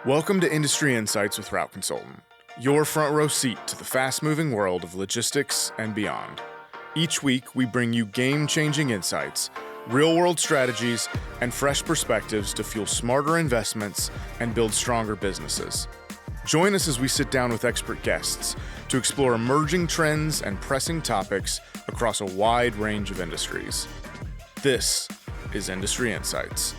Welcome to Industry Insights with Route Consultant, your front row seat to the fast-moving world of logistics and beyond. Each week, we bring you game-changing insights, real-world strategies, and fresh perspectives to fuel smarter investments and build stronger businesses. Join us as we sit down with expert guests to explore emerging trends and pressing topics across a wide range of industries. This is Industry Insights.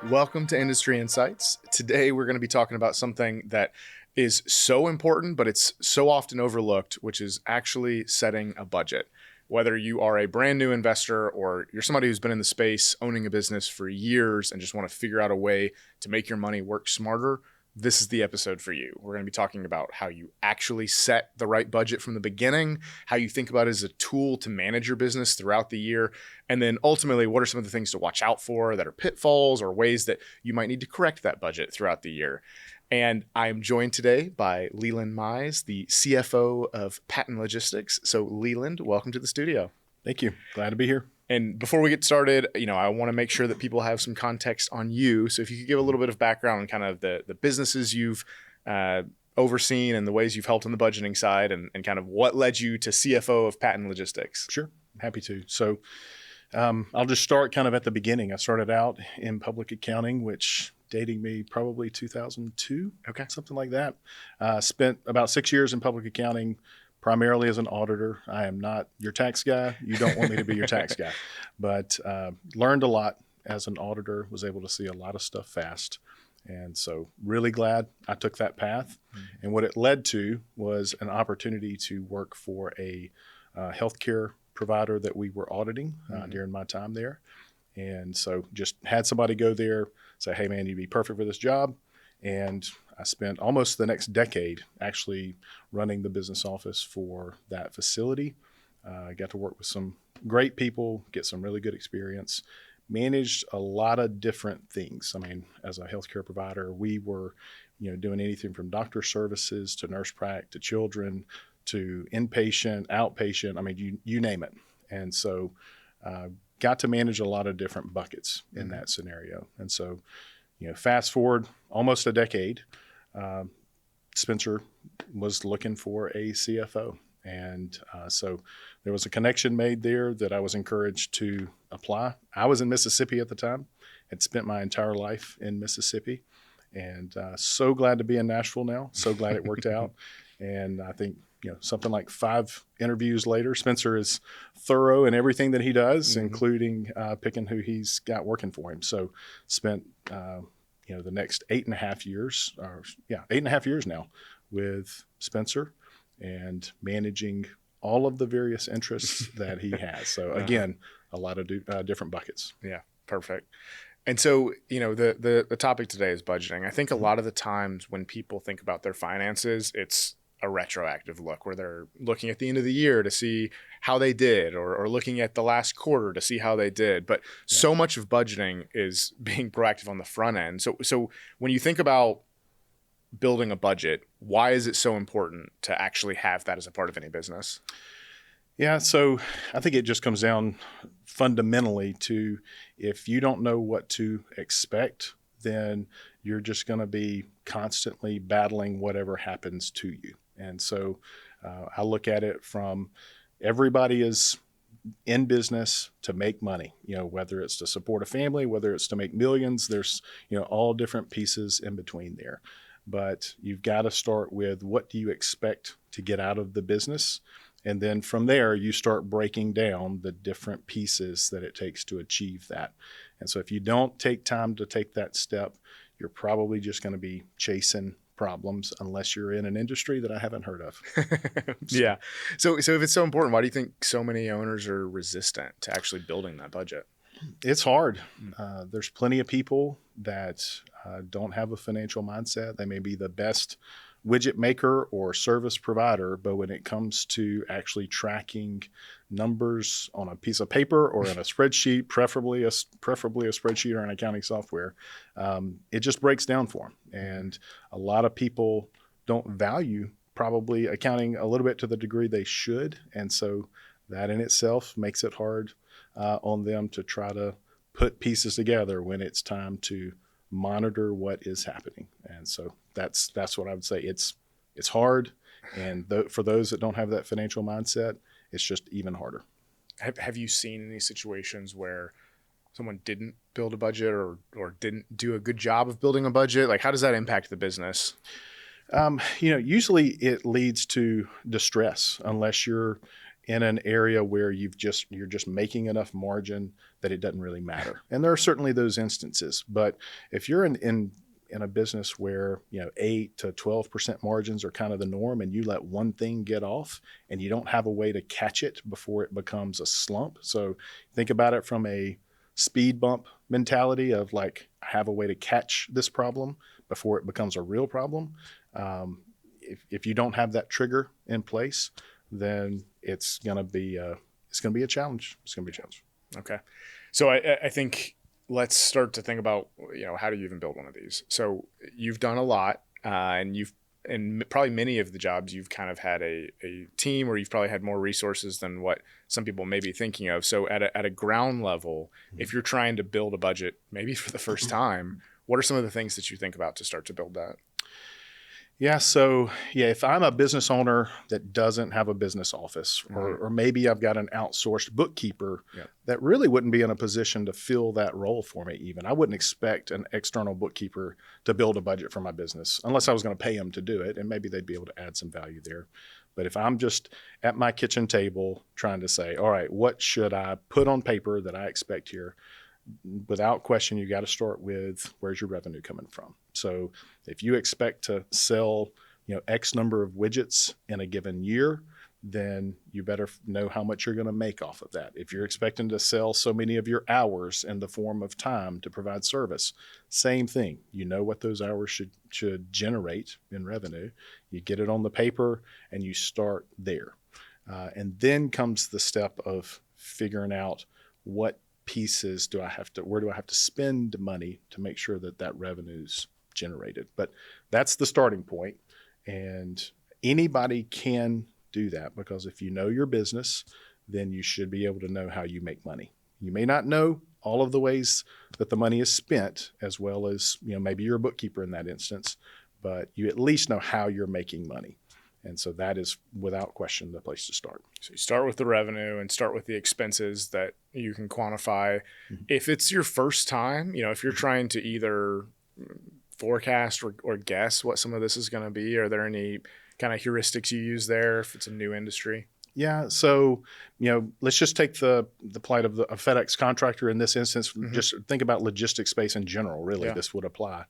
Welcome to Industry Insights. Today, we're going to be talking about something that is so important, but it's so often overlooked, which is actually setting a budget. Whether you are a brand new investor or you're somebody who's been in the space owning a business for years and just want to figure out a way to make your money work smarter, this is the episode for you. We're going to be talking about how you actually set the right budget from the beginning, how you think about it as a tool to manage your business throughout the year, and then ultimately, what are some of the things to watch out for that are pitfalls or ways that you might need to correct that budget throughout the year. And I'm joined today by Leland Mize, the CFO of Patton Logistics. So Leland, welcome to the studio. Thank you. Glad to be here. And before we get started, I want to make sure that people have some context on you. So if you could give a little bit of background on kind of the businesses you've overseen and the ways you've helped on the budgeting side and kind of what led you to CFO of Patton Logistics. Sure. Happy to. So I'll just start kind of at the beginning. I started out in public accounting, which dating me probably 2002, something like that. Spent about 6 years in public accounting, primarily as an auditor. I am not your tax guy. You don't want me to be your tax guy, but learned a lot as an auditor, was able to see a lot of stuff fast. And so really glad I took that path. Mm-hmm. And what it led to was an opportunity to work for a healthcare provider that we were auditing during my time there. And so just had somebody go there, say, hey man, you'd be perfect for this job. And I spent almost the next decade actually running the business office for that facility. I got to work with some great people, get some really good experience, managed a lot of different things. I mean, as a healthcare provider, we were, doing anything from doctor services to nurse prac to children to inpatient, outpatient. I mean, you name it. And so got to manage a lot of different buckets in that scenario. And so, fast forward almost a decade, Spencer was looking for a CFO. And so there was a connection made there that I was encouraged to apply. I was in Mississippi at the time, had spent my entire life in Mississippi, and so glad to be in Nashville now. So glad it worked out. And I think, something like 5 interviews later, Spencer is thorough in everything that he does, including picking who he's got working for him. So spent, the next 8.5 years, 8.5 years now with Spencer and managing all of the various interests that he has. So again, a lot of different buckets. Yeah, perfect. And so, the topic today is budgeting. I think a lot of the times when people think about their finances, it's a retroactive look where they're looking at the end of the year to see how they did or looking at the last quarter to see how they did. But so much of budgeting is being proactive on the front end. So when you think about building a budget, why is it so important to actually have that as a part of any business? Yeah, so I think it just comes down fundamentally to if you don't know what to expect, then you're just going to be constantly battling whatever happens to you. And so I look at it from everybody is in business to make money, whether it's to support a family, whether it's to make millions, there's, all different pieces in between there. But you've got to start with what do you expect to get out of the business? And then from there, you start breaking down the different pieces that it takes to achieve that. And so if you don't take time to take that step, you're probably just going to be chasing problems unless you're in an industry that I haven't heard of. Yeah. So if it's so important, why do you think so many owners are resistant to actually building that budget? It's hard. There's plenty of people that don't have a financial mindset. They may be the best widget maker or service provider, but when it comes to actually tracking numbers on a piece of paper or in a spreadsheet, preferably a spreadsheet or an accounting software, it just breaks down for them. And a lot of people don't value probably accounting a little bit to the degree they should. And so that in itself makes it hard on them to try to put pieces together when it's time to monitor what is happening. And so that's what I would say. It's hard, and for those that don't have that financial mindset, it's just even harder. Have you seen any situations where someone didn't build a budget or didn't do a good job of building a budget? Like, how does that impact the business? Usually it leads to distress unless you're in an area where you're just making enough margin that it doesn't really matter. And there are certainly those instances. But if you're in a business where 8 to 12% margins are kind of the norm, and you let one thing get off and you don't have a way to catch it before it becomes a slump. So think about it from a speed bump mentality of like, I have a way to catch this problem before it becomes a real problem. If you don't have that trigger in place, then it's going to be a challenge. It's going to be a challenge. Okay. So I think let's start to think about, how do you even build one of these? So you've done a lot, and probably many of the jobs you've kind of had a team, or you've probably had more resources than what some people may be thinking of. So at a ground level, if you're trying to build a budget, maybe for the first time, what are some of the things that you think about to start to build that? Yeah. So if I'm a business owner that doesn't have a business office, or maybe I've got an outsourced bookkeeper that really wouldn't be in a position to fill that role for me even. I wouldn't expect an external bookkeeper to build a budget for my business unless I was going to pay them to do it, and maybe they'd be able to add some value there. But if I'm just at my kitchen table trying to say, all right, what should I put on paper that I expect here? Without question, you got to start with, where's your revenue coming from? So if you expect to sell, X number of widgets in a given year, then you better know how much you're going to make off of that. If you're expecting to sell so many of your hours in the form of time to provide service, same thing. You know what those hours should generate in revenue. You get it on the paper and you start there. And then comes the step of figuring out what pieces where do I have to spend money to make sure that revenue's generated. But that's the starting point, and anybody can do that, because if you know your business, then you should be able to know how you make money. You may not know all of the ways that the money is spent, as well as maybe you're a bookkeeper in that instance, but you at least know how you're making money. And so that is, without question, the place to start. So you start with the revenue and start with the expenses that you can quantify. Mm-hmm. If it's your first time, if you're trying to either forecast or guess what some of this is going to be, are there any kind of heuristics you use there if it's a new industry? Yeah. So, let's just take the plight of a FedEx contractor in this instance. Mm-hmm. Just think about logistics space in general. Really, this would apply.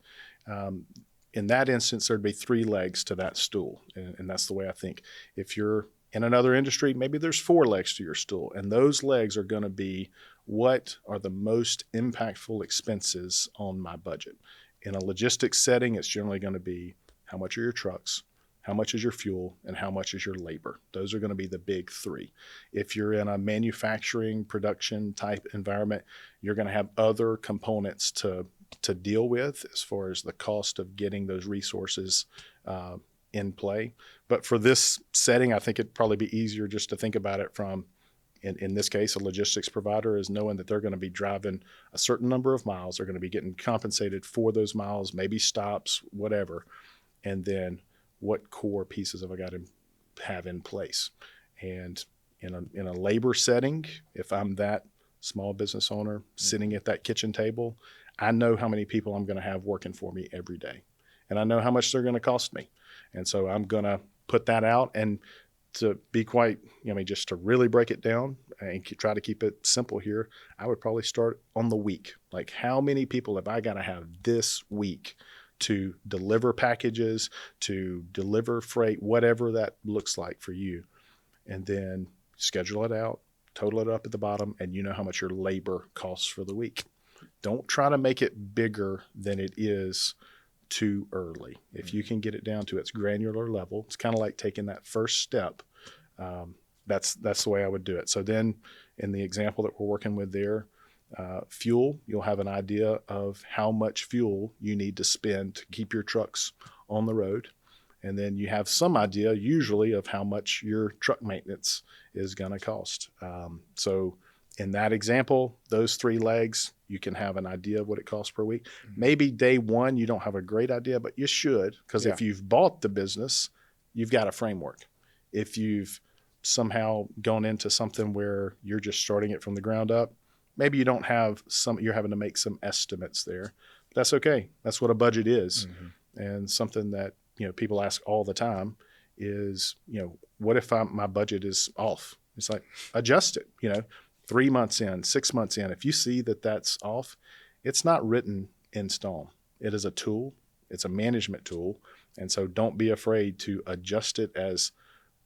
In that instance, there'd be 3 legs to that stool. And that's the way I think. If you're in another industry, maybe there's 4 legs to your stool. And those legs are going to be, what are the most impactful expenses on my budget? In a logistics setting, it's generally going to be, how much are your trucks? How much is your fuel? And how much is your labor? Those are going to be the big 3. If you're in a manufacturing production type environment, you're going to have other components to deal with as far as the cost of getting those resources in play. But for this setting, I think it'd probably be easier just to think about it from, in this case, a logistics provider is knowing that they're going to be driving a certain number of miles. They're going to be getting compensated for those miles, maybe stops, whatever. And then what core pieces have I got to have in place? And in a labor setting, if I'm that small business owner sitting at that kitchen table, I know how many people I'm going to have working for me every day. And I know how much they're going to cost me. And so I'm going to put that out. And to be quite, just to really break it down and try to keep it simple here, I would probably start on the week. Like, how many people have I got to have this week to deliver packages, to deliver freight, whatever that looks like for you? And then schedule it out, total it up at the bottom, and you know how much your labor costs for the week. Don't try to make it bigger than it is too early. If you can get it down to its granular level, it's kind of like taking that first step. That's the way I would do it. So then in the example that we're working with there, fuel, you'll have an idea of how much fuel you need to spend to keep your trucks on the road. And then you have some idea usually of how much your truck maintenance is going to cost. So in that example, those 3 legs, you can have an idea of what it costs per week. Maybe day one, you don't have a great idea, but you should, because if you've bought the business, you've got a framework. If you've somehow gone into something where you're just starting it from the ground up, maybe you don't have you're having to make some estimates there. That's okay. That's what a budget is. And something that, people ask all the time is, what if my budget is off? It's like, adjust it, 3 months in, 6 months in. If you see that that's off, it's not written in stone. It is a tool. It's a management tool. And so don't be afraid to adjust it as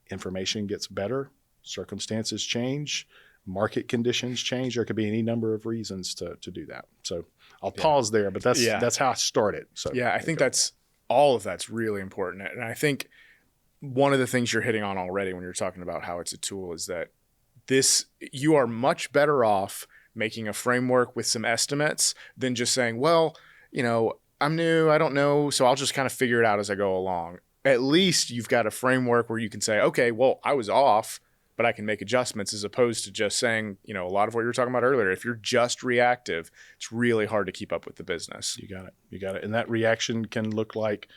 information gets better, circumstances change, market conditions change. There could be any number of reasons to do that. So I'll pause there, but that's how I started. So I think all of that's really important. And I think one of the things you're hitting on already when you're talking about how it's a tool is that you are much better off making a framework with some estimates than just saying, well, I'm new, I don't know, so I'll just kind of figure it out as I go along. At least you've got a framework where you can say, okay, well, I was off, but I can make adjustments, as opposed to just saying, a lot of what you were talking about earlier. If you're just reactive, it's really hard to keep up with the business. You got it. And that reaction can look like,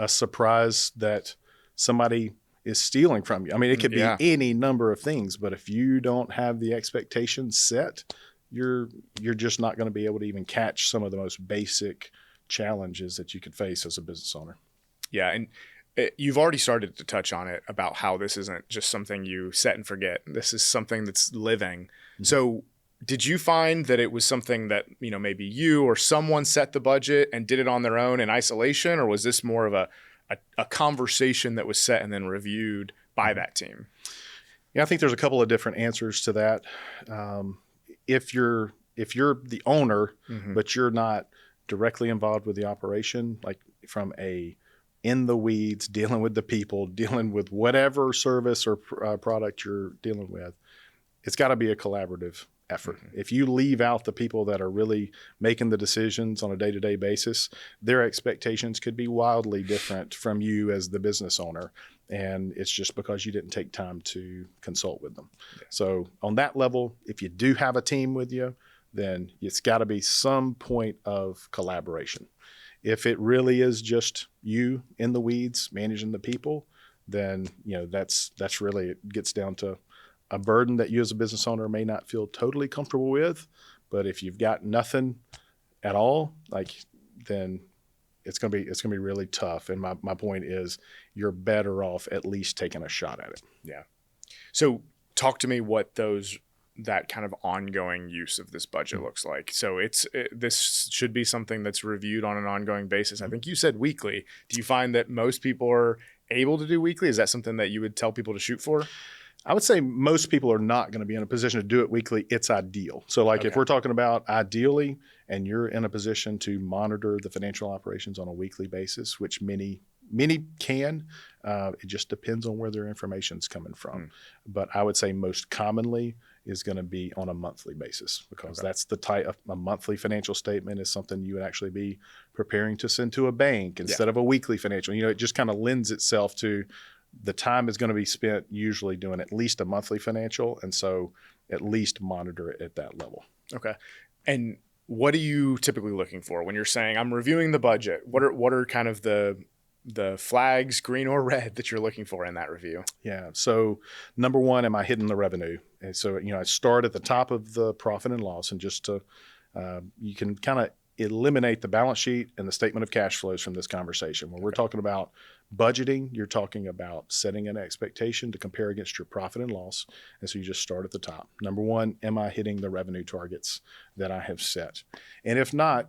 a surprise that somebody is stealing from you. I mean, it could be any number of things, but if you don't have the expectations set, you're just not going to be able to even catch some of the most basic challenges that you could face as a business owner. Yeah. And you've already started to touch on it about how this isn't just something you set and forget. This is something that's living. Mm-hmm. So did you find that it was something that, maybe you or someone set the budget and did it on their own in isolation, or was this more of a conversation that was set and then reviewed by that team? Yeah, I think there's a couple of different answers to that. If you're the owner, but you're not directly involved with the operation, like from in the weeds, dealing with the people, dealing with whatever service or product you're dealing with, it's got to be a collaborative effort. If you leave out the people that are really making the decisions on a day-to-day basis, their expectations could be wildly different from you as the business owner. And it's just because you didn't take time to consult with them. Yeah. So on that level, if you do have a team with you, then it's got to be some point of collaboration. If it really is just you in the weeds managing the people, then that's really, it gets down to a burden that you as a business owner may not feel totally comfortable with. But if you've got nothing at all, then it's gonna be really tough. And my point is, you're better off at least taking a shot at it. Yeah. So talk to me what that kind of ongoing use of this budget looks like. So this should be something that's reviewed on an ongoing basis. I think you said weekly. Do you find that most people are able to do weekly? Is that something that you would tell people to shoot for? I would say most people are not going to be in a position to do it weekly. It's ideal. So if we're talking about ideally, and you're in a position to monitor the financial operations on a weekly basis, which many can, it just depends on where their information is coming from. But I would say most commonly is going to be on a monthly basis, because that's the type of a monthly financial statement is something you would actually be preparing to send to a bank instead of a weekly financial. It just kind of lends itself to the time is going to be spent usually doing at least a monthly financial. And so at least monitor it at that level. Okay. And what are you typically looking for when you're saying I'm reviewing the budget? What are kind of the flags, green or red, that you're looking for in that review? Yeah. So number one, am I hitting the revenue? And so, I start at the top of the profit and loss, and just to, you can kind of eliminate the balance sheet and the statement of cash flows from this conversation. When we're talking about budgeting, you're talking about setting an expectation to compare against your profit and loss. And so you just start at the top. Number one, am I hitting the revenue targets that I have set? And if not,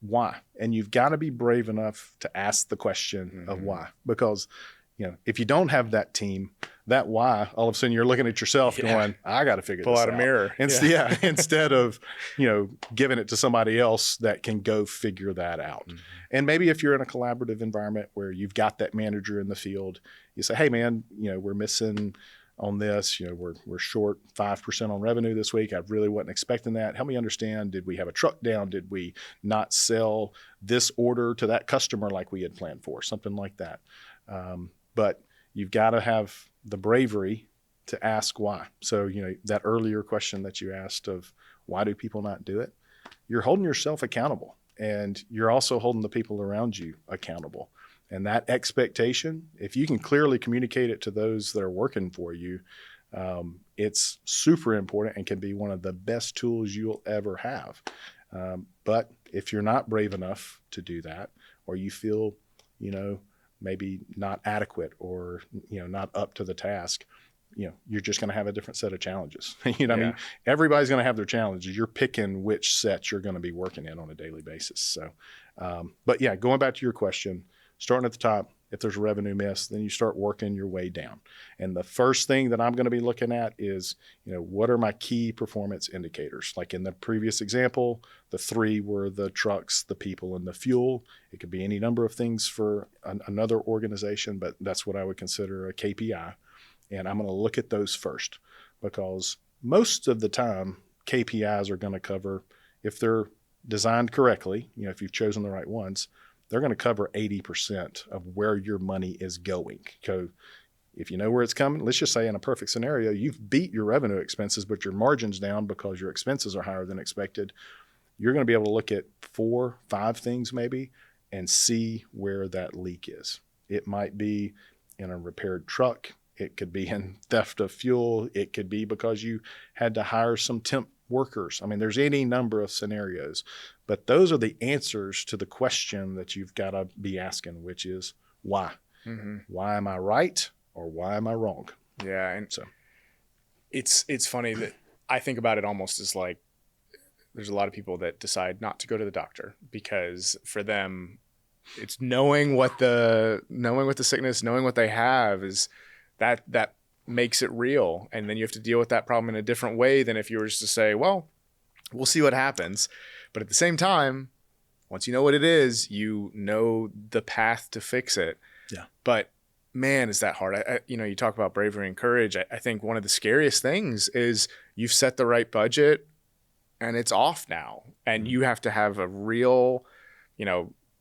why? And you've got to be brave enough to ask the question of why, because if you don't have that team, that why, all of a sudden you're looking at yourself going, I got to figure this out. Pull out a mirror. Instead of, giving it to somebody else that can go figure that out. And maybe if you're in a collaborative environment where you've got that manager in the field, you say, hey man, we're missing on this, we're short 5% on revenue this week. I really wasn't expecting that. Help me understand, did we have a truck down? Did we not sell this order to that customer like we had planned for? Something like that. But you've got to have the bravery to ask why. So, that earlier question that you asked of why do people not do it? you're holding yourself accountable, and you're also holding the people around you accountable. And that expectation, if you can clearly communicate it to those that are working for you, it's super important and can be one of the best tools you'll ever have. But if you're not brave enough to do that, or you feel, maybe not adequate or, not up to the task, you're just going to have a different set of challenges. What I mean? Everybody's going to have their challenges. You're picking which sets you're going to be working in on a daily basis. So, but yeah, going back to your question, starting at the top, if there's a revenue miss, then you start working your way down. And the first thing that I'm going to be looking at is, what are my key performance indicators? Like in the previous example, the 3 were the trucks, the people, and the fuel. It could be any number of things for another organization, but that's what I would consider a KPI. And I'm going to look at those first, because most of the time KPIs are going to cover, if they're designed correctly, if you've chosen the right ones, they're going to cover 80% of where your money is going. So if you know where it's coming, let's just say in a perfect scenario, you've beat your revenue expenses, but your margin's down because your expenses are higher than expected. You're going to be able to look at 4, 5 things maybe and see where that leak is. It might be in a repaired truck. It could be in theft of fuel. It could be because you had to hire some temp workers. I mean, there's any number of scenarios, but those are the answers to the question that you've got to be asking, which is why? Mm-hmm. Why am I right or why am I wrong? Yeah. And so it's funny that I think about it almost as like, there's a lot of people that decide not to go to the doctor because for them, it's knowing what the sickness, knowing what they have is that makes it real. And then you have to deal with that problem in a different way than if you were just to say, well, we'll see what happens. But at the same time, once you know what it is, you know the path to fix it. Yeah. But man, is that hard. You talk about bravery and courage. I think one of the scariest things is you've set the right budget and it's off now. And you have to have a real,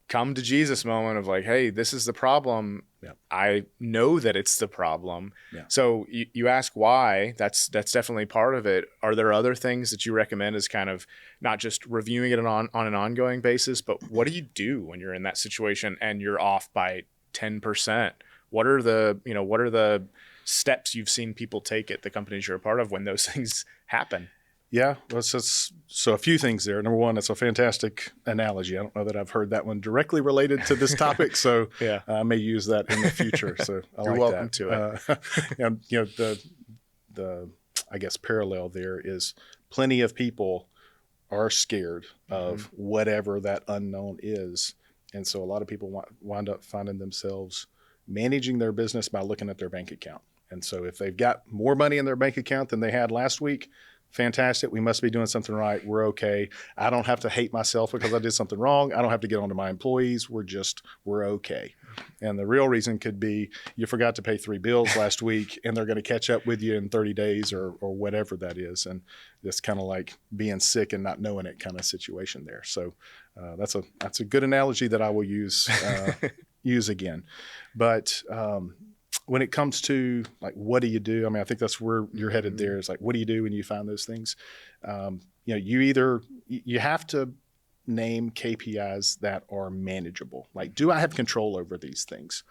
come to Jesus moment of like, hey, this is the problem. Yeah. I know that it's the problem. Yeah. So you ask why, that's definitely part of it. Are there other things that you recommend as kind of not just reviewing it on an ongoing basis, but what do you do when you're in that situation and you're off by 10%? What are the steps you've seen people take at the companies you're a part of when those things happen? Yeah, well, so a few things there. Number one, it's a fantastic analogy. I don't know that I've heard that one directly related to this topic, so yeah. I may use that in the future. So You're welcome to it. The I guess parallel there is plenty of people are scared of whatever that unknown is, and so a lot of people wind up finding themselves managing their business by looking at their bank account. And so if they've got more money in their bank account than they had last week, fantastic. We must be doing something right. We're okay. I don't have to hate myself because I did something wrong. I don't have to get on to my employees. We're okay. And the real reason could be you forgot to pay 3 bills last week and they're going to catch up with you in 30 days or whatever that is. And it's kind of like being sick and not knowing it kind of situation there. So that's a good analogy that I will use again. But when it comes to like, what do you do? I mean, I think that's where you're headed there is like, what do you do when you find those things? You have to name KPIs that are manageable. Like, do I have control over these things?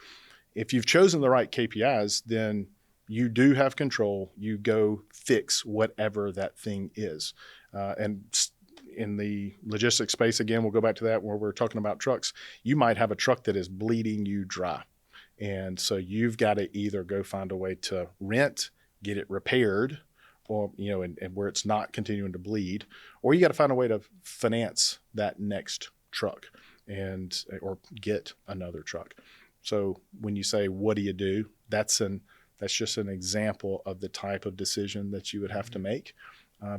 If you've chosen the right KPIs, then you do have control. You go fix whatever that thing is. And in the logistics space, again, we'll go back to that where we're talking about trucks. You might have a truck that is bleeding you dry. And so you've got to either go find a way to rent, get it repaired, or, and where it's not continuing to bleed, or you got to find a way to finance that next truck or get another truck. So when you say, what do you do? That's just an example of the type of decision that you would have to make.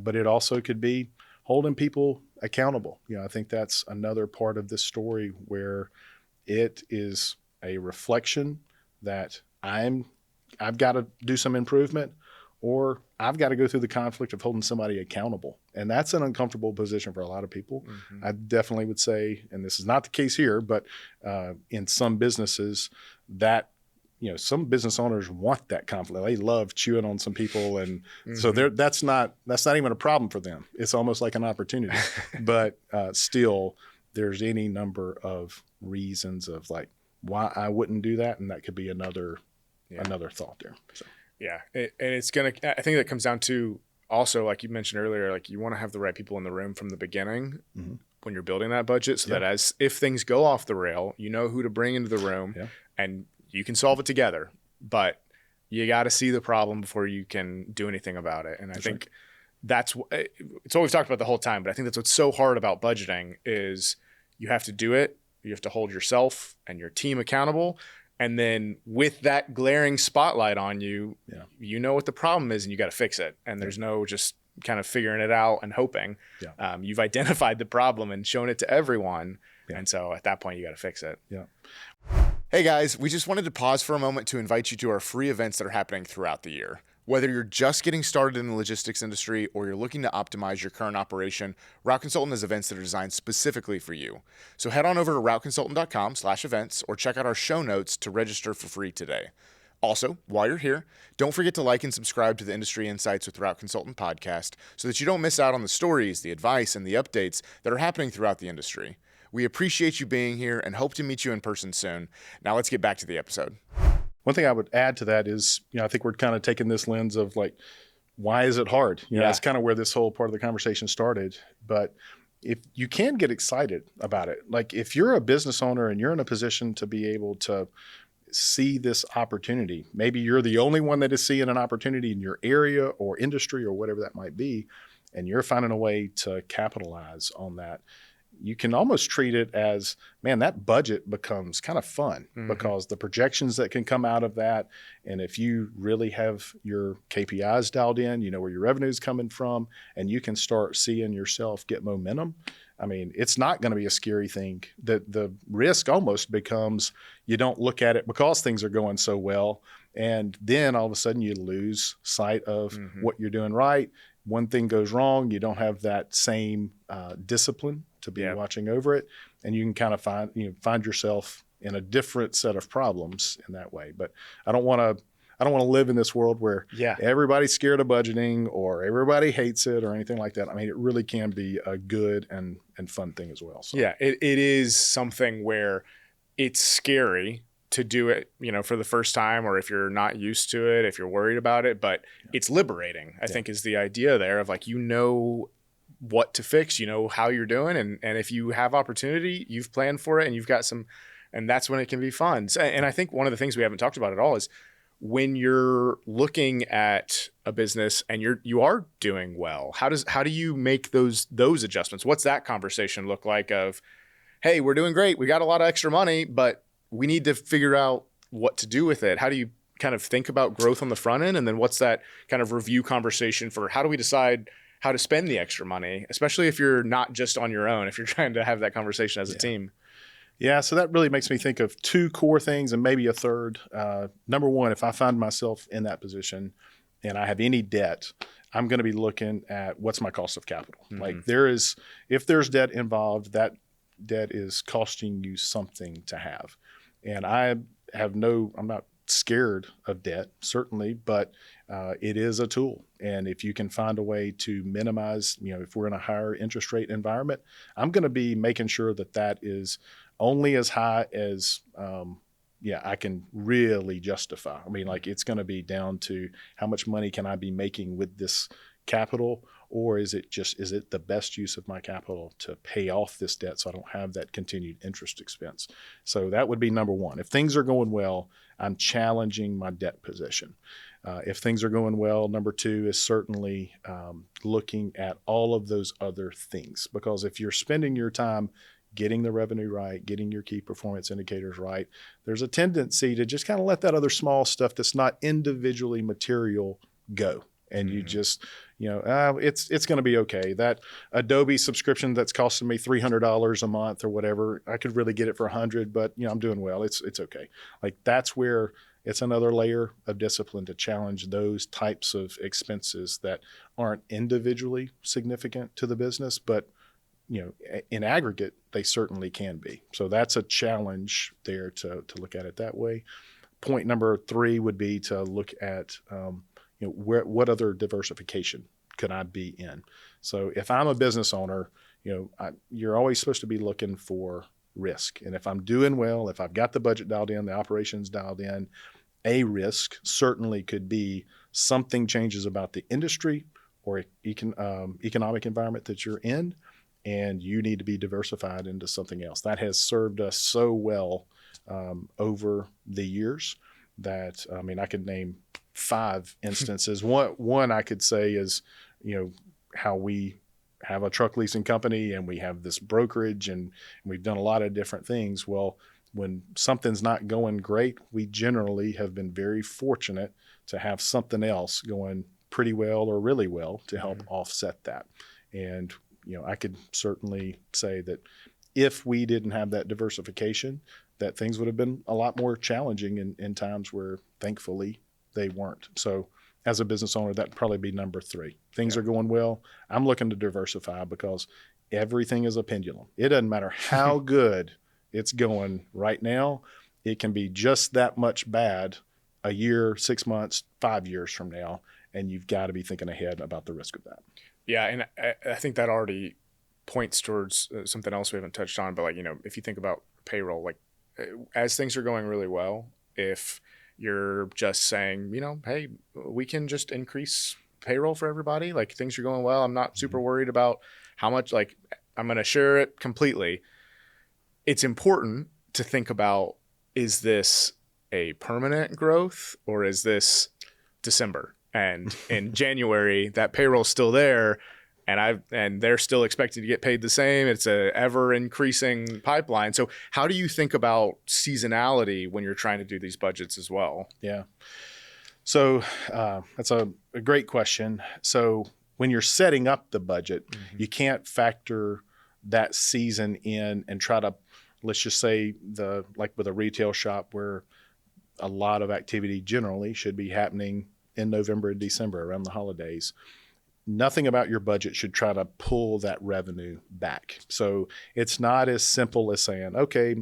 But it also could be holding people accountable. I think that's another part of this story where it is a reflection that I've got to do some improvement, or I've got to go through the conflict of holding somebody accountable. And that's an uncomfortable position for a lot of people. Mm-hmm. I definitely would say, and this is not the case here, but in some businesses that some business owners want that conflict. They love chewing on some people. And so Mm-hmm. that's not even a problem for them. It's almost like an opportunity, but still there's any number of reasons of like why I wouldn't do that. And that could be another thought there. So. Yeah. I think that comes down to also, like you mentioned earlier, like you want to have the right people in the room from the beginning when you're building that budget so that if things go off the rail, you know who to bring into the room and you can solve it together, but you got to see the problem before you can do anything about it. And I think it's what we've talked about the whole time, but I think that's what's so hard about budgeting is you have to do it. You have to hold yourself and your team accountable. And then with that glaring spotlight on you, you know what the problem is and you got to fix it. And there's no just kind of figuring it out and hoping. You've identified the problem and shown it to everyone. And so at that point, you got to fix it. Hey guys, we just wanted to pause for a moment to invite you to our free events that are happening throughout the year. Whether you're just getting started in the logistics industry or you're looking to optimize your current operation, Route Consultant has events that are designed specifically for you. So head on over to routeconsultant.com/events or check out our show notes to register for free today. Also, while you're here, don't forget to like and subscribe to the Industry Insights with Route Consultant podcast so that you don't miss out on the stories, the advice, and the updates that are happening throughout the industry. We appreciate you being here and hope to meet you in person soon. Now let's get back to the episode. One thing I would add to that is, I think we're kind of taking this lens of like, why is it hard? That's kind of where this whole part of the conversation started. But if you can get excited about it, like if you're a business owner and you're in a position to be able to see this opportunity, maybe you're the only one that is seeing an opportunity in your area or industry or whatever that might be, and you're finding a way to capitalize on that. You can almost treat it as, man, that budget becomes kind of fun because the projections that can come out of that. And if you really have your KPIs dialed in, you know where your revenue is coming from, and you can start seeing yourself get momentum. I mean, it's not going to be a scary thing. The risk almost becomes you don't look at it because things are going so well. And then all of a sudden you lose sight of what you're doing right. One thing goes wrong, you don't have that same discipline to be watching over it, and you can kind of find yourself in a different set of problems in that way. But I don't want to live in this world where everybody's scared of budgeting or everybody hates it or anything like that. I mean, it really can be a good and fun thing as well. So. Yeah, it is something where it's scary to do it, for the first time, or if you're not used to it, if you're worried about it, but it's liberating, I think is the idea there of like, what to fix, how you're doing. And if you have opportunity, you've planned for it and you've got and that's when it can be fun. So, and I think one of the things we haven't talked about at all is when you're looking at a business and you are doing well, how do you make those adjustments? What's that conversation look like of, hey, we're doing great. We got a lot of extra money, but we need to figure out what to do with it. How do you kind of think about growth on the front end? And then what's that kind of review conversation for how do we decide how to spend the extra money, especially if you're not just on your own, if you're trying to have that conversation as a team? Yeah, so that really makes me think of two core things and maybe a third. Number one, if I find myself in that position and I have any debt, I'm going to be looking at what's my cost of capital. Like if there's debt involved, that debt is costing you something to have. And I'm not scared of debt, certainly, but it is a tool. And if you can find a way to minimize, if we're in a higher interest rate environment, I'm going to be making sure that is only as high as, I can really justify. I mean, like it's going to be down to how much money can I be making with this capital, or is it the best use of my capital to pay off this debt so I don't have that continued interest expense? So that would be number one. If things are going well, I'm challenging my debt position. If things are going well, number two is certainly looking at all of those other things, because if you're spending your time getting the revenue right, getting your key performance indicators right, there's a tendency to just kind of let that other small stuff that's not individually material go. And you just, it's going to be okay. That Adobe subscription that's costing me $300 a month or whatever, I could really get it for $100, but I'm doing well. It's okay. Like that's where it's another layer of discipline to challenge those types of expenses that aren't individually significant to the business, but in aggregate, they certainly can be. So that's a challenge there to look at it that way. point number 3 would be to look at, what other diversification could I be in? So if I'm a business owner, you're always supposed to be looking for risk. And if I'm doing well, if I've got the budget dialed in, the operations dialed in, a risk certainly could be something changes about the industry or economic environment that you're in, and you need to be diversified into something else. That has served us so well over the years that, I could name 5 instances. One I could say is, how we have a truck leasing company and we have this brokerage and we've done a lot of different things. Well, when something's not going great, we generally have been very fortunate to have something else going pretty well or really well to help offset that. And, I could certainly say that if we didn't have that diversification, that things would have been a lot more challenging in times where thankfully they weren't. So as a business owner, that'd probably be number 3. Things are going well. I'm looking to diversify because everything is a pendulum. It doesn't matter how good it's going right now. It can be just that much bad a year, 6 months, 5 years from now. And you've got to be thinking ahead about the risk of that. Yeah. And I think that already points towards something else we haven't touched on. But if you think about payroll, as things are going really well, if you're just saying, hey, we can just increase payroll for everybody, things are going well, I'm not super worried about how much, I'm going to share it completely. It's important to think about, is this a permanent growth or is this December? And in January, that payroll's still there, and they're still expected to get paid the same. It's a ever increasing pipeline. So how do you think about seasonality when you're trying to do these budgets as well? Yeah. So that's a great question. So when you're setting up the budget, you can't factor that season in and try to, let's just say like with a retail shop where a lot of activity generally should be happening in November and December around the holidays. Nothing about your budget should try to pull that revenue back. So it's not as simple as saying, okay,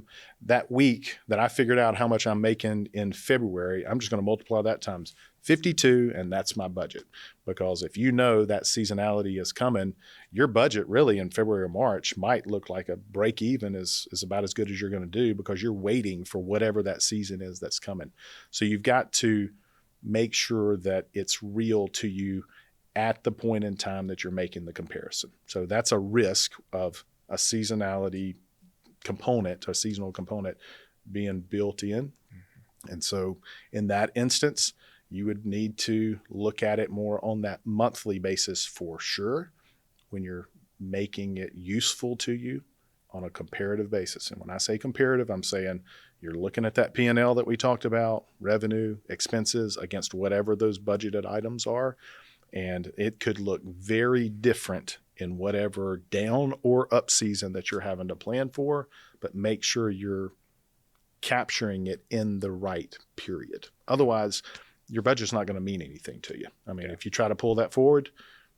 that week that I figured out how much I'm making in February, I'm just going to multiply that times 52 and that's my budget. Because if you know that seasonality is coming, your budget really in February or March might look like a break even is about as good as you're going to do because you're waiting for whatever that season is that's coming. So you've got to make sure that it's real to you at the point in time that you're making the comparison. So that's a risk of a seasonality component, a seasonal component being built in. And so in that instance, you would need to look at it more on that monthly basis for sure when you're making it useful to you on a comparative basis. And when I say comparative, I'm saying you're looking at that P&L that we talked about, revenue, expenses against whatever those budgeted items are. And it could look very different in whatever down or up season that you're having to plan for, but make sure you're capturing it in the right period. Otherwise, your budget's not going to mean anything to you. If you try to pull that forward,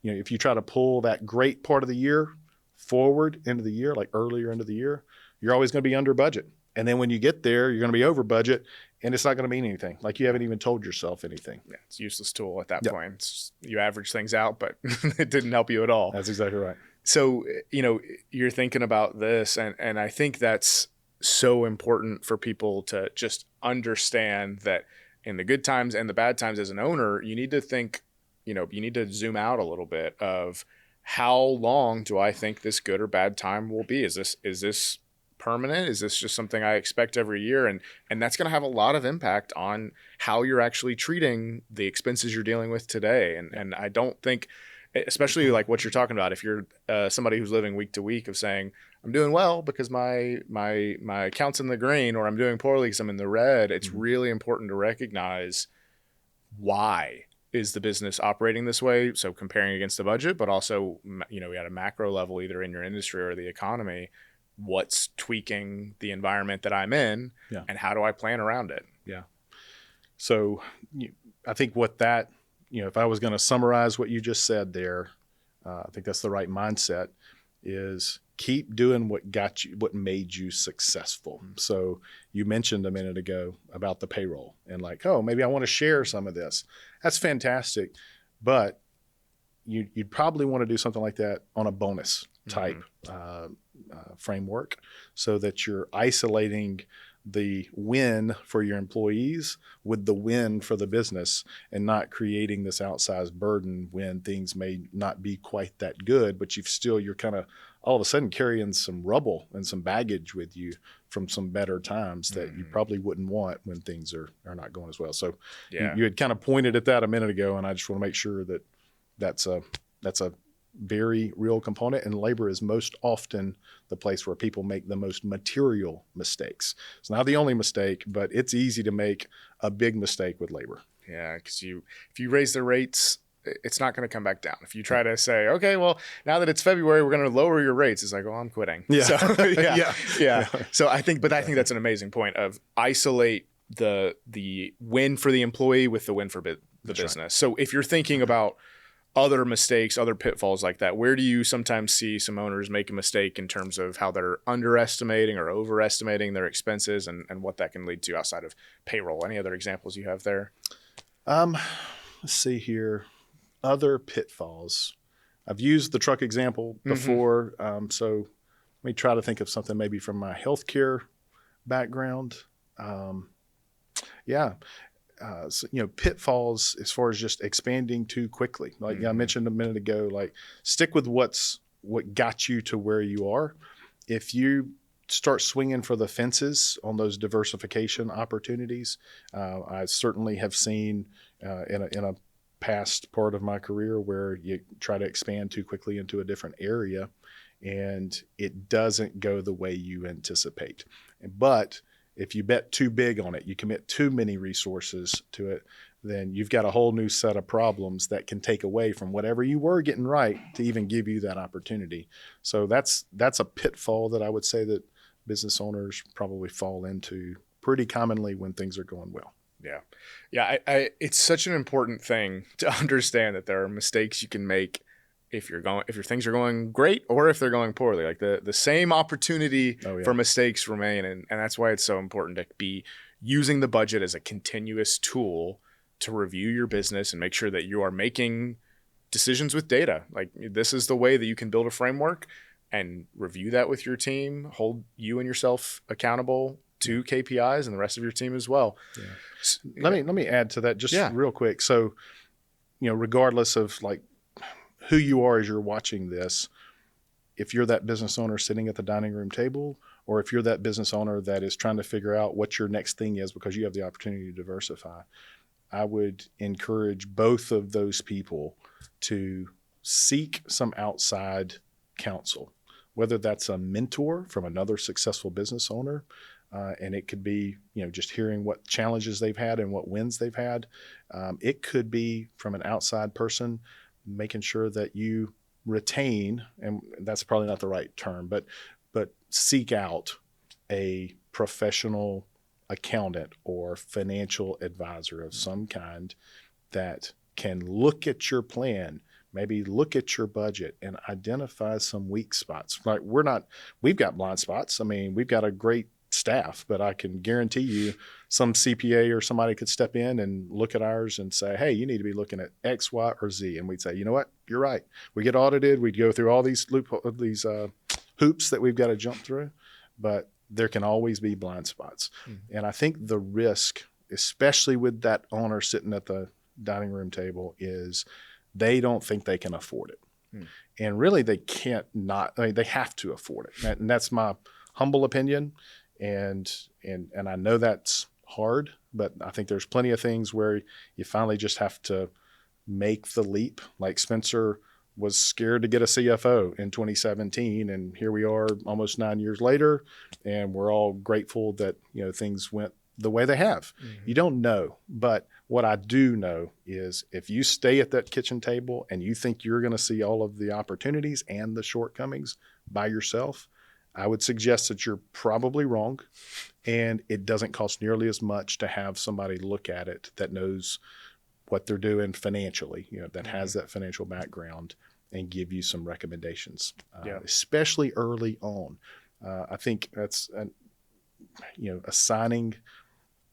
if you try to pull that great part of the year forward into the year, like earlier into the year, you're always going to be under budget. And then when you get there, you're going to be over budget and it's not going to mean anything. Like you haven't even told yourself anything. Yeah, it's a useless tool at that point. You average things out, but it didn't help you at all. That's exactly right. So, you're thinking about this and I think that's so important for people to just understand that in the good times and the bad times as an owner, you need to think, you need to zoom out a little bit of how long do I think this good or bad time will be? Is this permanent? Is this just something I expect every year? And that's going to have a lot of impact on how you're actually treating the expenses you're dealing with today. And I don't think, especially like what you're talking about, if you're somebody who's living week to week of saying, I'm doing well because my account's in the green, or I'm doing poorly because I'm in the red, it's really important to recognize why is the business operating this way. So comparing against the budget, but also, at a macro level, either in your industry or the economy, what's tweaking the environment that I'm in and how do I plan around it? Yeah. So I think what that, if I was going to summarize what you just said there, I think that's the right mindset, is keep doing what made you successful. So you mentioned a minute ago about the payroll and like, oh, maybe I want to share some of this. That's fantastic. But you'd probably want to do something like that on a bonus type framework, so that you're isolating the win for your employees with the win for the business, and not creating this outsized burden when things may not be quite that good, but you're kind of all of a sudden carrying some rubble and some baggage with you from some better times that you probably wouldn't want when things are not going as well. So you had kind of pointed at that a minute ago, and I just want to make sure that that's a very real component, and labor is most often the place where people make the most material mistakes. It's not the only mistake, but it's easy to make a big mistake with labor. Yeah, because if you raise the rates, it's not going to come back down. If you try to say, okay, well, now that it's February, we're going to lower your rates, it's like, oh, I'm quitting. Yeah. So, yeah. So I think that's an amazing point of isolate the win for the employee with the win for the business. Right. So if you're thinking about other mistakes, other pitfalls like that, where do you sometimes see some owners make a mistake in terms of how they're underestimating or overestimating their expenses, and what that can lead to outside of payroll? Any other examples you have there? Let's see here. Other pitfalls. I've used the truck example before. So let me try to think of something maybe from my healthcare background. So, pitfalls as far as just expanding too quickly. Like I mentioned a minute ago, like stick with what got you to where you are. If you start swinging for the fences on those diversification opportunities, I certainly have seen in a past part of my career where you try to expand too quickly into a different area and it doesn't go the way you anticipate. But if you bet too big on it, you commit too many resources to it, then you've got a whole new set of problems that can take away from whatever you were getting right to even give you that opportunity. So that's a pitfall that I would say that business owners probably fall into pretty commonly when things are going well. Yeah. It's such an important thing to understand that there are mistakes you can make if your things are going great or if they're going poorly. Like the same opportunity for mistakes remain, and that's why it's so important to be using the budget as a continuous tool to review your business and make sure that you are making decisions with data. Like this is the way that you can build a framework and review that with your team, hold you and yourself accountable to KPIs and the rest of your team as well. Let me add to that just real quick. So, regardless of like who you are as you're watching this, if you're that business owner sitting at the dining room table, or if you're that business owner that is trying to figure out what your next thing is because you have the opportunity to diversify, I would encourage both of those people to seek some outside counsel, whether that's a mentor from another successful business owner, and it could be, just hearing what challenges they've had and what wins they've had. It could be from an outside person, making sure that you retain, and that's probably not the right term, but seek out a professional accountant or financial advisor of some kind that can look at your plan, maybe look at your budget and identify some weak spots. Like we've got blind spots. I mean, we've got a great staff, but I can guarantee you some CPA or somebody could step in and look at ours and say, hey, you need to be looking at X, Y, or Z. And we'd say, you know what? You're right. We get audited. We'd go through all these hoops that we've got to jump through, but there can always be blind spots. And I think the risk, especially with that owner sitting at the dining room table, is they don't think they can afford it. And really they can't not, they have to afford it. And that's my humble opinion. And I know that's hard, but I think there's plenty of things where you finally just have to make the leap. Like Spencer was scared to get a CFO in 2017, and here we are almost 9 years later, and we're all grateful that things went the way they have. You don't know, but what I do know is if you stay at that kitchen table and you think you're going to see all of the opportunities and the shortcomings by yourself, I would suggest that you're probably wrong, and it doesn't cost nearly as much to have somebody look at it that knows what they're doing financially, that has that financial background and give you some recommendations, especially early on. I think that's, assigning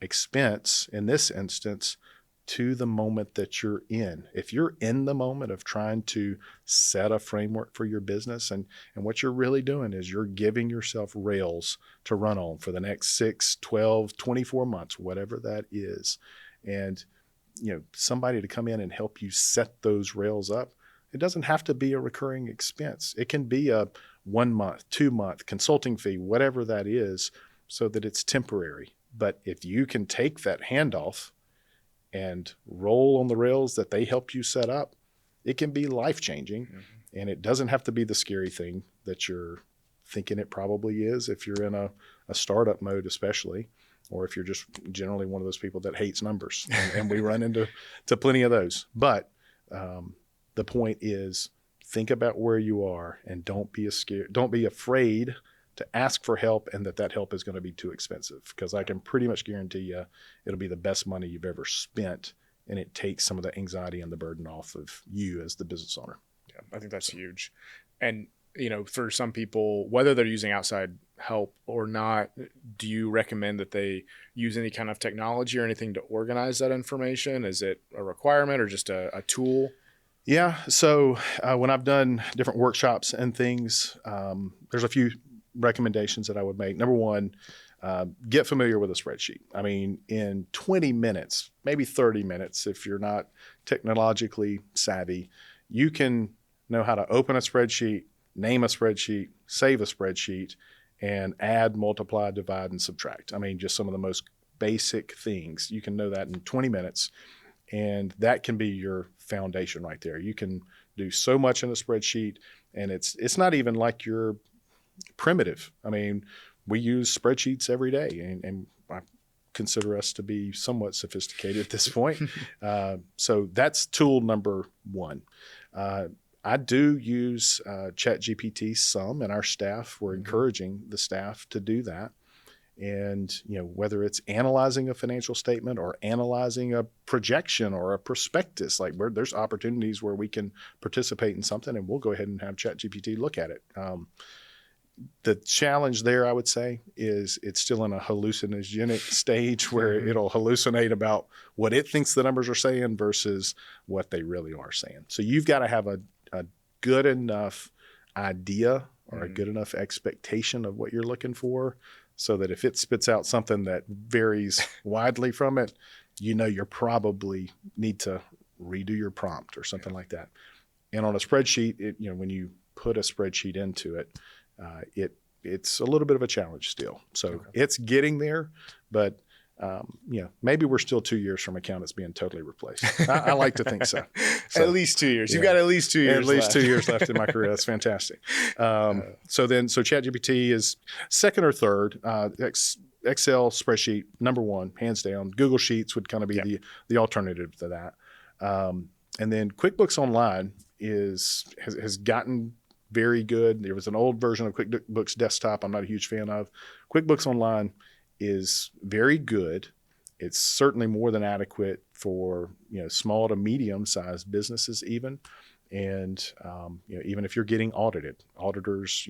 expense in this instance to the moment that you're in. If you're in the moment of trying to set a framework for your business, and what you're really doing is you're giving yourself rails to run on for the next 6, 12, 24 months, whatever that is. And, somebody to come in and help you set those rails up, it doesn't have to be a recurring expense. It can be a 1 month, 2 month consulting fee, whatever that is, so that it's temporary. But if you can take that handoff and roll on the rails that they help you set up, it can be life-changing. Mm-hmm. And it doesn't have to be the scary thing that you're thinking it probably is if you're in a startup mode, especially, or if you're just generally one of those people that hates numbers. And we run into plenty of those. But the point is, think about where you are and don't be afraid to ask for help, and that help is going to be too expensive, because I can pretty much guarantee you it'll be the best money you've ever spent, and it takes some of the anxiety and the burden off of you as the business owner. Yeah, I think that's huge. And, for some people, whether they're using outside help or not, do you recommend that they use any kind of technology or anything to organize that information? Is it a requirement or just a tool? Yeah. So when I've done different workshops and things, there's a few recommendations that I would make. Number one, get familiar with a spreadsheet. I mean, in 20 minutes, maybe 30 minutes, if you're not technologically savvy, you can know how to open a spreadsheet, name a spreadsheet, save a spreadsheet, and add, multiply, divide, and subtract. I mean, just some of the most basic things. You can know that in 20 minutes, and that can be your foundation right there. You can do so much in a spreadsheet, and it's not even like you're primitive. I mean, we use spreadsheets every day, and I consider us to be somewhat sophisticated at this point. So that's tool number one. I do use ChatGPT some, and our staff, we're encouraging the staff to do that. And, whether it's analyzing a financial statement or analyzing a projection or a prospectus, like where there's opportunities where we can participate in something, and we'll go ahead and have ChatGPT look at it. The challenge there, I would say, is it's still in a hallucinogenic stage where it'll hallucinate about what it thinks the numbers are saying versus what they really are saying. So you've got to have a good enough idea or a good enough expectation of what you're looking for, so that if it spits out something that varies widely from it, you probably need to redo your prompt or something like that. And on a spreadsheet, when you put a spreadsheet into it, it's a little bit of a challenge still. So It's getting there, but maybe we're still 2 years from accountants being totally replaced. I like to think so. At least 2 years. You've got at least 2 years At least left. 2 years left in my career. That's fantastic. So ChatGPT is second or third. Excel spreadsheet, number one, hands down. Google Sheets would kind of be the alternative to that. And then QuickBooks Online has gotten very good. There was an old version of QuickBooks Desktop I'm not a huge fan of. QuickBooks Online is very good. It's certainly more than adequate for small to medium sized businesses even. And even if you're getting audited, auditors,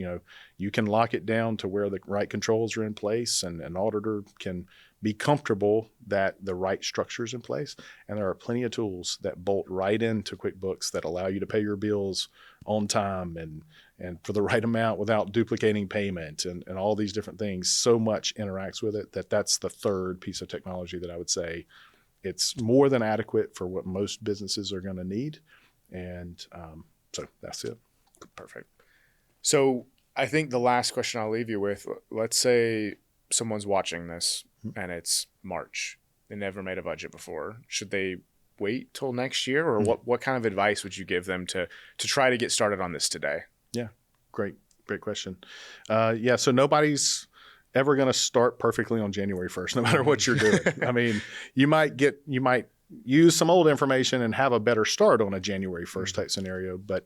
you can lock it down to where the right controls are in place, and an auditor can be comfortable that the right structure is in place. And there are plenty of tools that bolt right into QuickBooks that allow you to pay your bills on time and for the right amount without duplicating payment and all these different things. So much interacts with it that's the third piece of technology that I would say it's more than adequate for what most businesses are going to need. And so that's it. Perfect. So I think the last question I'll leave you with, let's say someone's watching this and it's March. They never made a budget before. Should they wait till next year, or what kind of advice would you give them to try to get started on this today? Yeah, great question. So nobody's ever going to start perfectly on January 1st, no matter what you're doing. I mean, you might use some old information and have a better start on a January 1st type scenario. But,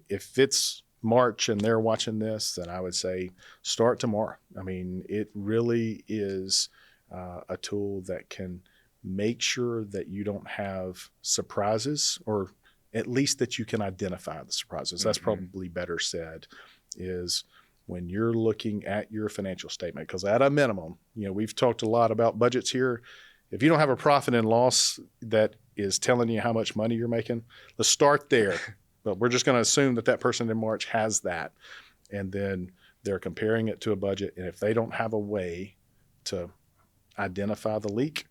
if it's March and they're watching this, then I would say start tomorrow. I mean, it really is a tool that can make sure that you don't have surprises, or at least that you can identify the surprises. That's probably better said, is when you're looking at your financial statement, because at a minimum, we've talked a lot about budgets here. If you don't have a profit and loss that is telling you how much money you're making, let's start there. But we're just going to assume that person in March has that. And then they're comparing it to a budget. And if they don't have a way to identify the leak,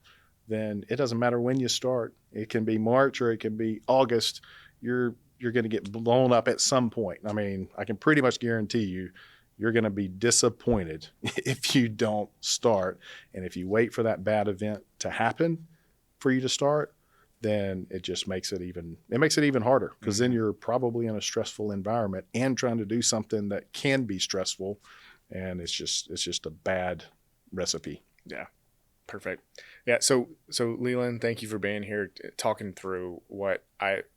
then it doesn't matter when you start. It can be March or it can be August. You're going to get blown up at some point. I mean, I can pretty much guarantee you're going to be disappointed if you don't start. And if you wait for that bad event to happen for you to start, then it just makes it even harder, because then you're probably in a stressful environment and trying to do something that can be stressful. And it's just a bad recipe. Yeah. Perfect. Yeah. So Leland, thank you for being here, talking through what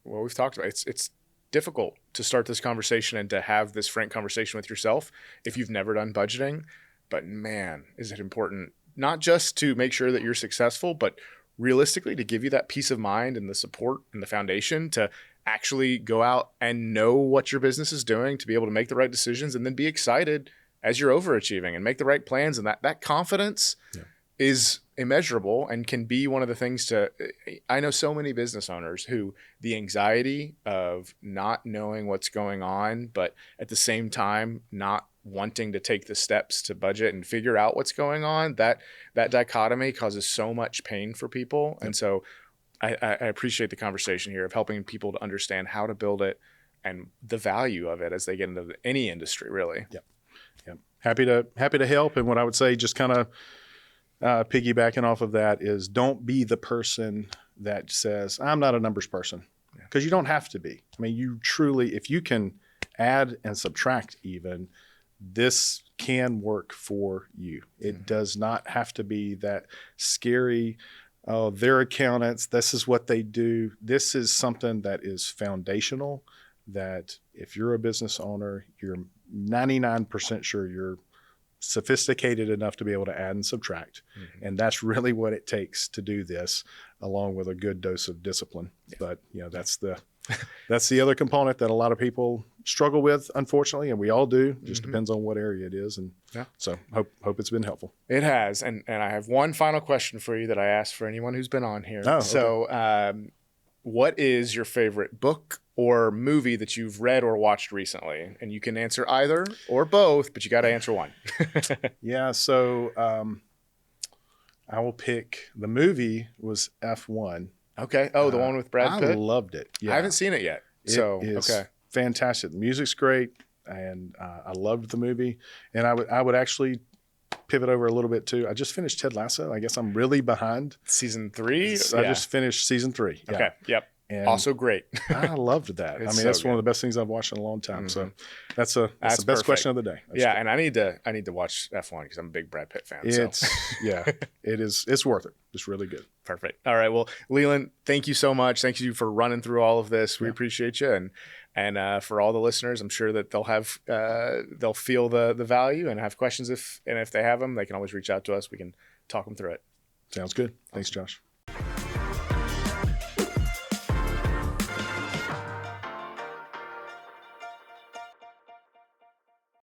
we've talked about. It's difficult to start this conversation and to have this frank conversation with yourself if you've never done budgeting, but man, is it important not just to make sure that you're successful, but realistically to give you that peace of mind and the support and the foundation to actually go out and know what your business is doing, to be able to make the right decisions and then be excited as you're overachieving and make the right plans. And that confidence is immeasurable and can be one of the things I know so many business owners who the anxiety of not knowing what's going on, but at the same time, not wanting to take the steps to budget and figure out what's going on, that dichotomy causes so much pain for people. And so I appreciate the conversation here of helping people to understand how to build it and the value of it as they get into any industry, really. Yeah. Happy to help. And what I would say, just kind of piggybacking off of that, is don't be the person that says, I'm not a numbers person, because you don't have to be. I mean, you truly, if you can add and subtract even, this can work for you. It does not have to be that scary, oh, they're accountants, this is what they do. This is something that is foundational, that if you're a business owner, you're 99% sure you're sophisticated enough to be able to add and subtract. And that's really what it takes to do this, along with a good dose of discipline. But that's the other component that a lot of people struggle with, unfortunately, and we all do. Just depends on what area it is. And so hope it's been helpful. It has. And I have one final question for you that I ask for anyone who's been on here. Oh, okay. So what is your favorite book or movie that you've read or watched recently? And you can answer either or both, but you got to answer one. Yeah. So I will pick, the movie was F1. Okay. Oh, the one with Brad Pitt? I loved it. Yeah. I haven't seen it yet. It is fantastic. The music's great, and I loved the movie. And I would actually pivot over a little bit too. I just finished Ted Lasso. I guess I'm really behind. Season 3? I just finished season 3. Yeah. Okay. Yep. And also great. I loved that. I mean, that's one of the best things I've watched in a long time. So that's the best perfect question of the day. That's and I need to watch F1 because I'm a big Brad Pitt fan. It's it's worth it. It's really good. Perfect. All right. Well, Leland, thank you so much. Thank you for running through all of this. We appreciate you. And for all the listeners, I'm sure that they'll feel the value and have questions. If they have them, they can always reach out to us. We can talk them through it. Sounds good. Thanks, Josh.